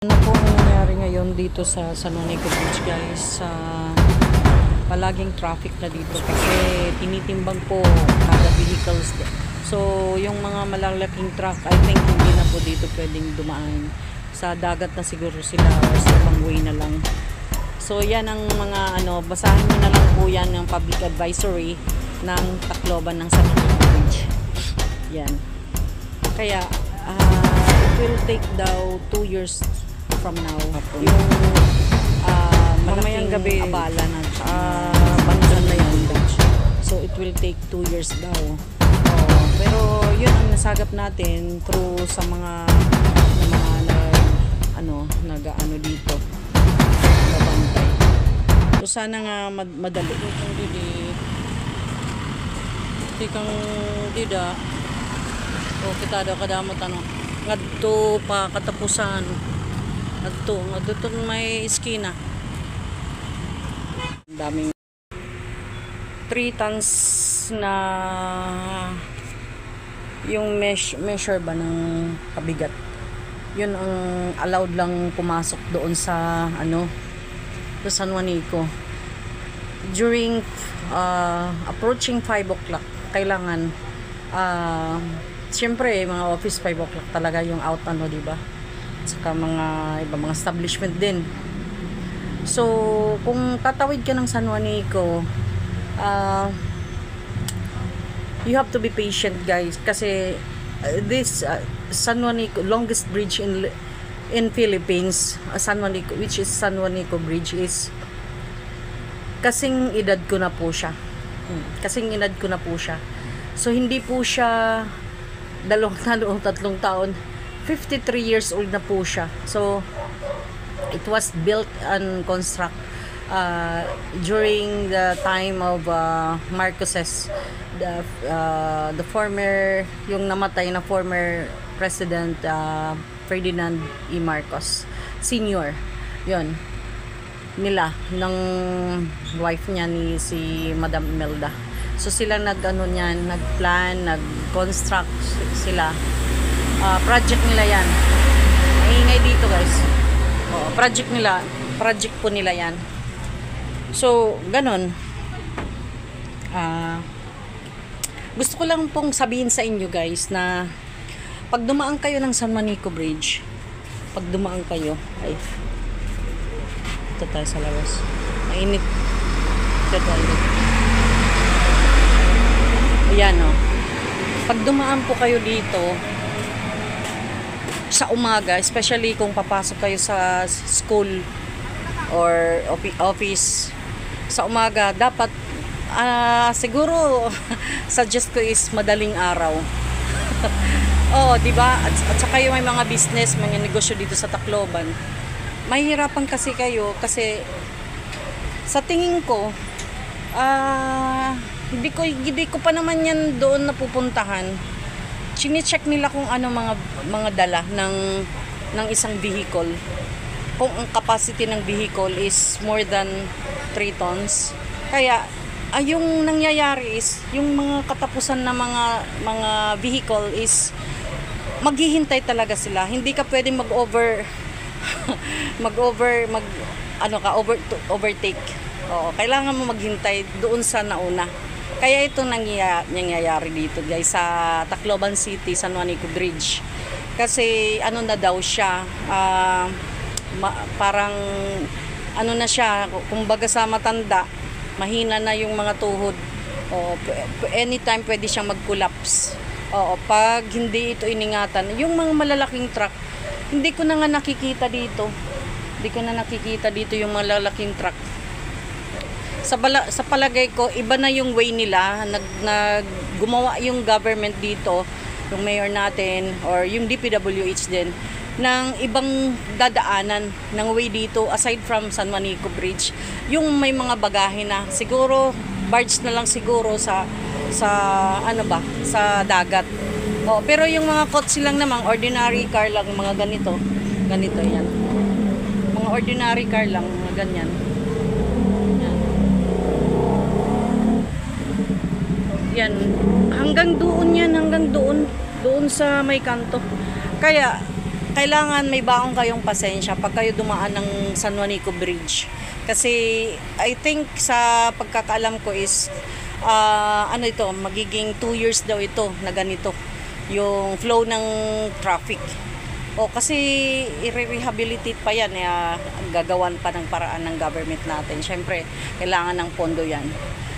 Ano po ang nangyayari ngayon dito sa San Juanico Bridge, guys? Palaging traffic na dito kasi tinitimbang po kada vehicles. So, yung mga malalaking truck, I think hindi na po dito pwedeng dumaan. Sa dagat na siguro sila or sa ibang way na lang. So, yan ang mga basahin nyo na lang po yan ng public advisory ng Tacloban ng San Juanico Bridge. Yan. Kaya, it will take daw 2 years from now. Yung mamayang gabi abala na bandan na yan. So it will take 2 years daw. Pero yun ang nasagap natin through sa mga nag-ano dito. Nabantay. So sana nga madali. Kung di kang dida. O kita daw kadamot ngadto pa katapusan. Ngadto may iskina. Daming 3 tons na yung measure ba ng kabigat. Yun ang allowed lang pumasok doon sa sa San Juanico. During approaching 5 o'clock, kailangan siyempre mga office 5 o'clock talaga yung out di ba? Saka mga establishment din. So, kung tatawid ka ng San Juanico, you have to be patient, guys, kasi this San Juanico, longest bridge in Philippines, San Juanico, which is San Juanico Bridge, is kasing edad ko na po siya. So, hindi po siya 2 taon, 3 taon. 53 years old na po siya. So, it was built and construct during the time of Marcoses, the former, yung namatay na former President Ferdinand E. Marcos Sr. Yun. Nila, ng wife niya ni si Madam Imelda. So, sila nagplan, nag-construct sila. Project nila yan. Maingay dito, guys. Project po nila yan. So, ganun. Gusto ko lang pong sabihin sa inyo, guys, na pag dumaan kayo ng San Juanico Bridge, pag dumaan kayo, ay, ito tayo sa labas. Mainit. Ito tayo. Ayan, o. Pag dumaan po kayo dito, sa umaga, especially kung papasok kayo sa school or office sa umaga, dapat siguro suggest ko is madaling araw. Di ba? At saka yung may mga business, mga negosyo dito sa Tacloban, mahihirapan kasi kayo kasi sa tingin ko hindi ko pa naman yan doon napupuntahan. Chine-check nila kung ano mga dala ng isang vehicle. Kung ang capacity ng vehicle is more than 3 tons. Kaya yung nangyayari is yung mga katapusan na mga vehicle is maghihintay talaga sila. Hindi ka pwedeng overtake. Kailangan mo maghintay doon sa nauna. Kaya ito nangyayari dito, guys, sa Tacloban City, San Juanico Bridge. Kasi na daw siya, parang na siya, kumbaga sa matanda, mahina na yung mga tuhod. Anytime pwede siyang mag-collapse. Pag hindi ito iningatan, yung mga malalaking truck, hindi ko na nakikita dito yung malalaking truck. Sa palagay ko, iba na yung way nila, gumawa yung government dito, yung mayor natin, or yung DPWH din, ng ibang dadaanan ng way dito, aside from San Juanico Bridge. Yung may mga bagahe na, siguro, barge na lang siguro sa dagat. Pero yung mga kotse lang naman, ordinary car lang, mga ganito yan. Mga ordinary car lang, mga ganyan. Yan, hanggang doon sa may kanto. Kaya kailangan may baong kayong pasensya pag kayo dumaan ng San Juanico Bridge. Kasi I think sa pagkakaalam ko is ano ito, magiging 2 years daw ito na ganito yung flow ng traffic. O kasi i-rehabilitate pa yan, gagawan pa ng paraan ng government natin. Syempre, kailangan ng pondo yan.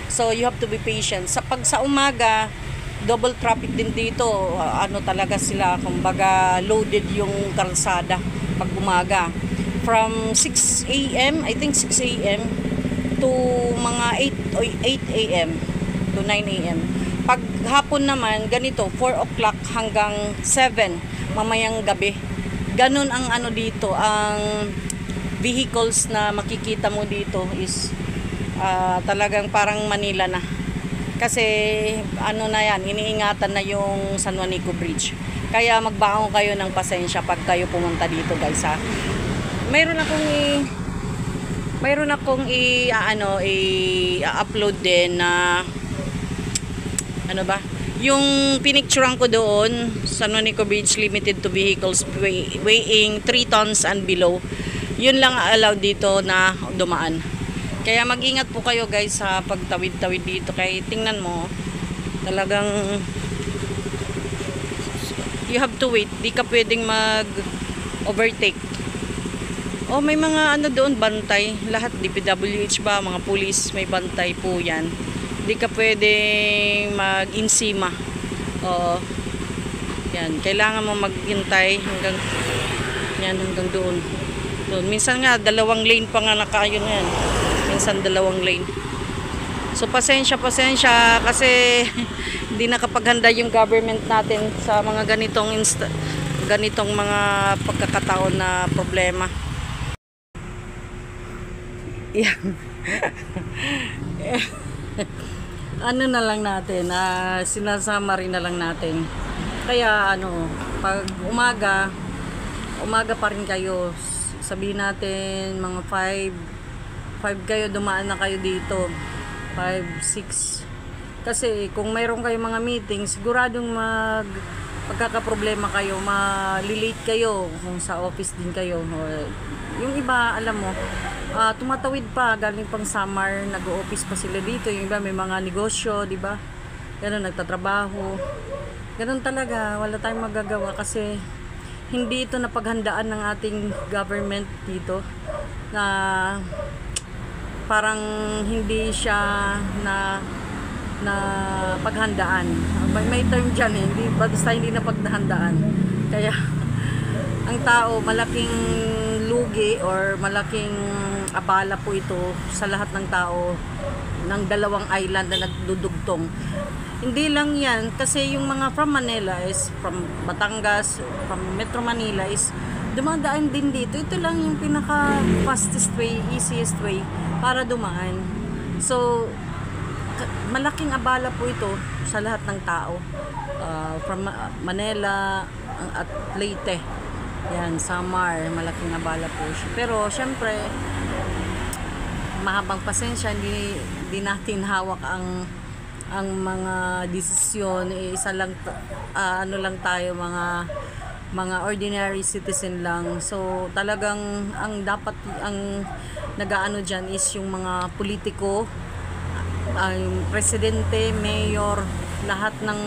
So you have to be patient. Sa umaga, double traffic din dito. Ano talaga sila, kumbaga loaded yung kalsada pag umaga. From 6 a.m., I think 6 a.m. to mga 8 a.m. to 9 a.m. Pag hapon naman, ganito, 4 o'clock hanggang 7 mamayang gabi. Ganun ang ano dito, ang vehicles na makikita mo dito is talagang parang Manila na. Kasi ano na yan, iniingatan na yung San Juanico Bridge. Kaya magbaon kayo ng pasensya pag kayo pumunta dito, guys, ha. Mayroon akong i-upload din na ano ba? Yung pinicturean ko doon, San Juanico Bridge limited to vehicles weighing 3 tons and below. Yun lang allowed dito na dumaan. Kaya mag-ingat po kayo, guys, sa pagtawid-tawid dito. Kaya tingnan mo, talagang you have to wait. Di ka pwedeng mag-overtake. Oh, may mga ano doon, bantay. Lahat, DPWH ba, mga pulis, may bantay po yan. Di ka pwedeng mag-insima. Oo. Yan, kailangan mo maghintay hanggang doon. Minsan nga, 2 lane pa nga nakaayun yan. Minsan 2 lane. So, pasensya kasi hindi nakapaghanda yung government natin sa mga ganitong mga pagkakataon na problema. Yan. Ano na lang natin, sinasama rin na lang natin. Kaya pag umaga pa rin kayo, sabihin natin mga 5 kayo, dumaan na kayo dito, 5, 6. Kasi kung mayroon kayong mga meeting, siguradong pagkakaproblema kayo, malilate kayo kung sa office din kayo. Yung iba, alam mo, tumatawid pa, galing pang summer, nag-o-office pa sila dito. Yung iba may mga negosyo, di ba? Ganun, nagtatrabaho. Ganun talaga, wala tayong magagawa kasi hindi ito napaghandaan ng ating government dito, na parang hindi siya na paghandaan. May term dyan, hindi, basta hindi napaghandaan. Kaya ang tao, malaking lugi or malaking abala po ito sa lahat ng tao ng 2 island na nagdudugtong. Hindi lang yan, kasi yung mga from Manila is, from Batangas, from Metro Manila is dumadaan din dito. Ito lang yung pinaka fastest way, easiest way para dumaan. So malaking abala po ito sa lahat ng tao, from Manila at Leyte. Yan, Samar, malaking abala po siya. Pero syempre, mahabang pasensya, hindi natin hawak ang mga desisyon. Isa lang lang tayo, mga ordinary citizen lang. So talagang ang nagaano diyan is yung mga politiko, presidente, mayor, lahat ng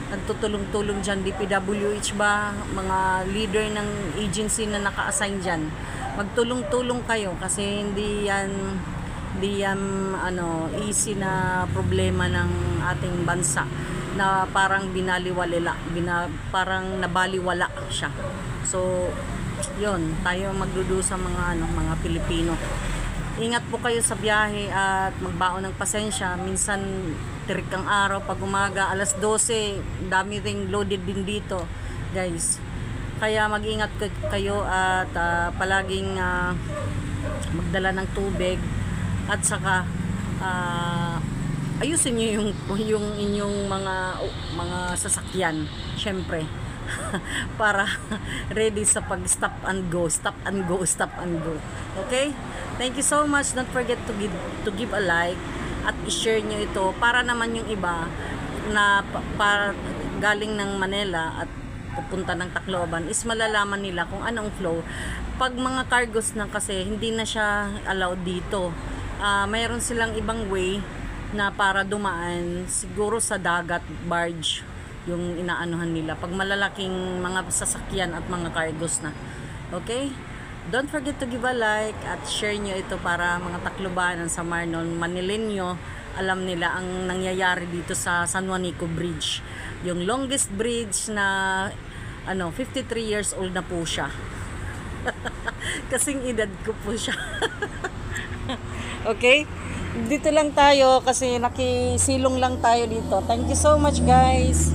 nagtutulong-tulong dyan, DPWH ba, mga leader ng agency na naka-assign dyan. Magtulong-tulong kayo kasi hindi yan easy na problema ng ating bansa na parang parang nabaliwala siya. So yun, tayo magdudusa mga Pilipino. Ingat po kayo sa biyahe at magbaon ng pasensya. Minsan tirik ang araw pag umaga, alas 12, dami ring loaded din dito, guys. Kaya mag-ingat kayo at palaging magdala ng tubig at saka ayusin niyo yung inyong mga sasakyan, syempre. Para ready sa pag stop and go. Okay? Thank you so much. Don't forget to give a like at i-share nyo ito para naman yung iba na galing ng Manila at pupunta ng Tacloban is malalaman nila kung anong flow. Pag mga cargos na kasi hindi na siya allowed dito. Mayroon silang ibang way na para dumaan, siguro sa dagat, barge yung inaanuhan nila pag malalaking mga sasakyan at mga cargos na. Okay? Don't forget to give a like at share nyo ito para mga Taclobanan sa Marnon, Manileño, alam nila ang nangyayari dito sa San Juanico Bridge. Yung longest bridge na 53 years old na po siya. Kasing edad ko po siya. Okay? Dito lang tayo kasi nakisilong lang tayo dito. Thank you so much guys.